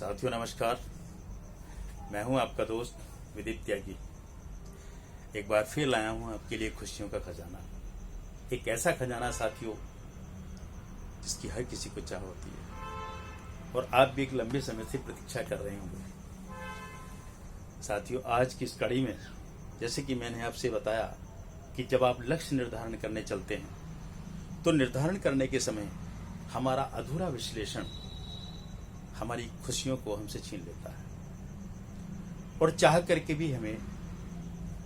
साथियों नमस्कार। मैं हूं आपका दोस्त विदित त्यागी। एक बार फिर लाया हूं आपके लिए खुशियों का खजाना। एक ऐसा खजाना साथियों जिसकी हर किसी को चाह होती है और आप भी एक लंबे समय से प्रतीक्षा कर रहे होंगे। साथियों आज की इस कड़ी में जैसे कि मैंने आपसे बताया कि जब आप लक्ष्य निर्धारण करने चलते हैं तो निर्धारण करने के समय हमारा अधूरा विश्लेषण हमारी खुशियों को हमसे छीन लेता है और चाह करके भी हमें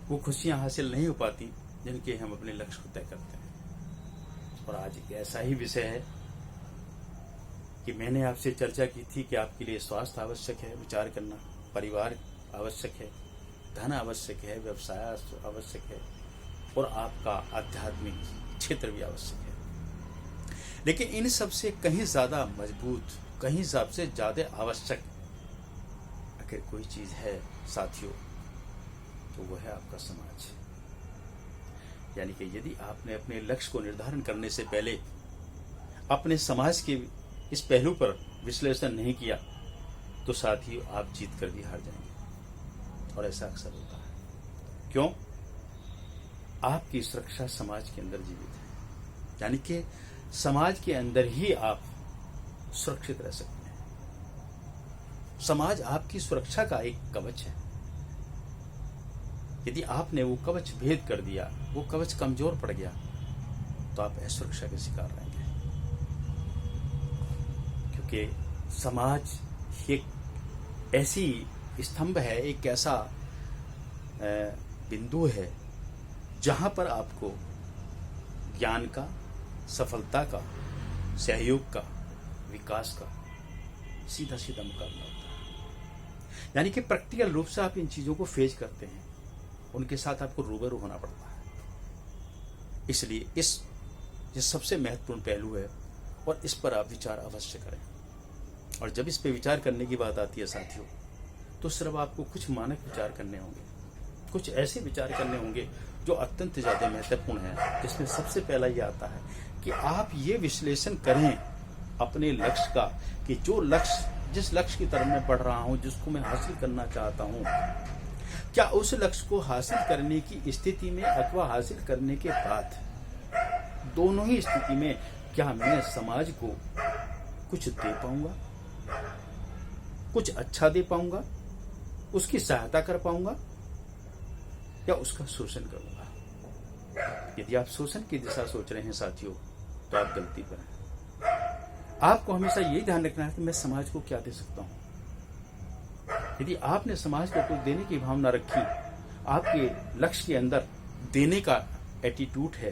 वो खुशियां हासिल नहीं हो पाती जिनके हम अपने लक्ष्य को तय करते हैं। और आज एक ऐसा ही विषय है कि मैंने आपसे चर्चा की थी कि आपके लिए स्वास्थ्य आवश्यक है, विचार करना, परिवार आवश्यक है, धन आवश्यक है, व्यवसाय आवश्यक है और आपका आध्यात्मिक क्षेत्र भी आवश्यक है। लेकिन इन सबसे कहीं ज्यादा मजबूत, कहीं सबसे ज्यादा आवश्यक अगर कोई चीज है साथियों तो वो है आपका समाज। यानी कि यदि आपने अपने लक्ष्य को निर्धारण करने से पहले अपने समाज के इस पहलू पर विश्लेषण नहीं किया तो साथियों आप जीत कर भी हार जाएंगे। और ऐसा अक्सर होता है। क्यों? आपकी सुरक्षा समाज के अंदर जीवित है। यानी कि समाज के अंदर ही आप सुरक्षित रह सकते हैं। समाज आपकी सुरक्षा का एक कवच है। यदि आपने वो कवच भेद कर दिया, वो कवच कमजोर पड़ गया तो आप असुरक्षा के शिकार रहेंगे। क्योंकि समाज एक ऐसी स्तंभ है, एक ऐसा बिंदु है जहां पर आपको ज्ञान का, सफलता का, सहयोग का, विकास का सीधा सीधा मुकाबला होता है। यानी कि प्रैक्टिकल रूप से आप इन चीजों को फेस करते हैं, उनके साथ आपको रूबरू होना पड़ता है। इसलिए ये सबसे महत्वपूर्ण पहलू है और इस पर आप विचार अवश्य करें। और जब इस पे विचार करने की बात आती है साथियों तो सिर्फ आपको कुछ मानक विचार करने होंगे, कुछ ऐसे विचार करने होंगे जो अत्यंत ज्यादा महत्वपूर्ण है। जिसमें सबसे पहला ये आता है कि आप ये विश्लेषण करें अपने लक्ष्य का कि जो लक्ष्य, जिस लक्ष्य की तरफ मैं बढ़ रहा हूं, जिसको मैं हासिल करना चाहता हूं, क्या उस लक्ष्य को हासिल करने की स्थिति में अथवा हासिल करने के बाद दोनों ही स्थिति में क्या मैं समाज को कुछ दे पाऊंगा, कुछ अच्छा दे पाऊंगा, उसकी सहायता कर पाऊंगा या उसका शोषण करूंगा। यदि आप शोषण की दिशा सोच रहे हैं साथियों तो आप गलती पर हैं। आपको हमेशा यही ध्यान रखना है कि मैं समाज को क्या दे सकता हूं। यदि आपने समाज को कुछ देने की भावना रखी, आपके लक्ष्य के अंदर देने का एटीट्यूड है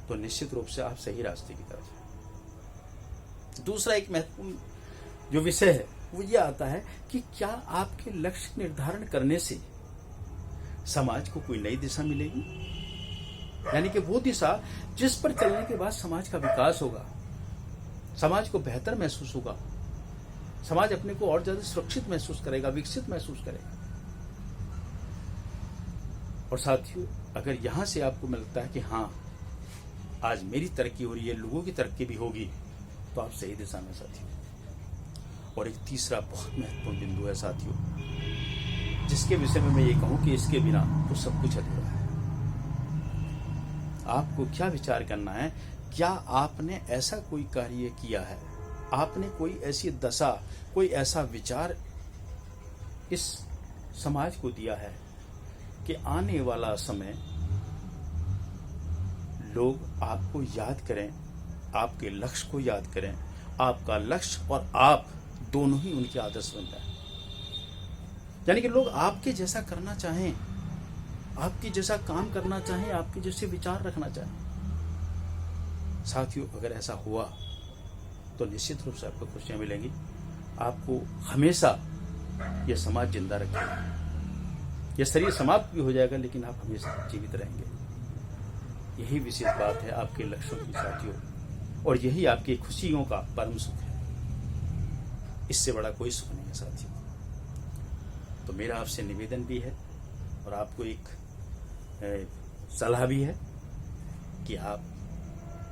तो निश्चित रूप से आप सही रास्ते की तरफ हैं। दूसरा एक महत्वपूर्ण जो विषय है वो ये आता है कि क्या आपके लक्ष्य निर्धारण करने से समाज को कोई नई दिशा मिलेगी। यानी कि वो दिशा जिस पर चलने के बाद समाज का विकास होगा, समाज को बेहतर महसूस होगा, समाज अपने को और ज्यादा सुरक्षित महसूस करेगा, विकसित महसूस करेगा। और साथियों अगर यहां से आपको मिलता है कि हाँ आज मेरी तरक्की हो रही है, लोगों की तरक्की भी होगी, तो आप सही दिशा में साथियों। और एक तीसरा बहुत महत्वपूर्ण बिंदु है साथियों जिसके विषय में मैं ये कहूं कि इसके बिना तो सब कुछ अधूरा है। आपको क्या विचार करना है, क्या आपने ऐसा कोई कार्य किया है, आपने कोई ऐसी दशा, कोई ऐसा विचार इस समाज को दिया है कि आने वाला समय लोग आपको याद करें, आपके लक्ष्य को याद करें, आपका लक्ष्य और आप दोनों ही उनके आदर्श बन जाए। यानी कि लोग आपके जैसा करना चाहें, आपके जैसा काम करना चाहें, आपके जैसे विचार रखना चाहें। साथियों अगर ऐसा हुआ तो निश्चित रूप से आपको खुशियां मिलेंगी। आपको हमेशा यह समाज जिंदा रखेगा। यह शरीर समाप्त भी हो जाएगा लेकिन आप हमेशा जीवित रहेंगे। यही विशेष बात है आपके लक्ष्यों की साथियों, और यही आपकी खुशियों का परम सुख है। इससे बड़ा कोई सुख नहीं है साथियों। तो मेरा आपसे निवेदन भी है और आपको एक सलाह भी है कि आप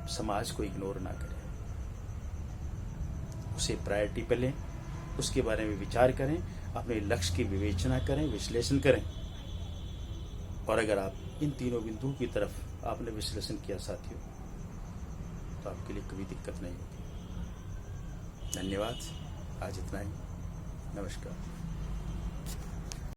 समाज को इग्नोर ना करें, उसे प्रायोरिटी पे लें, उसके बारे में विचार करें, अपने लक्ष्य की विवेचना करें, विश्लेषण करें। और अगर आप इन तीनों बिंदुओं की तरफ आपने विश्लेषण किया साथियों, तो आपके लिए कभी दिक्कत नहीं होगी। धन्यवाद। आज इतना ही। नमस्कार।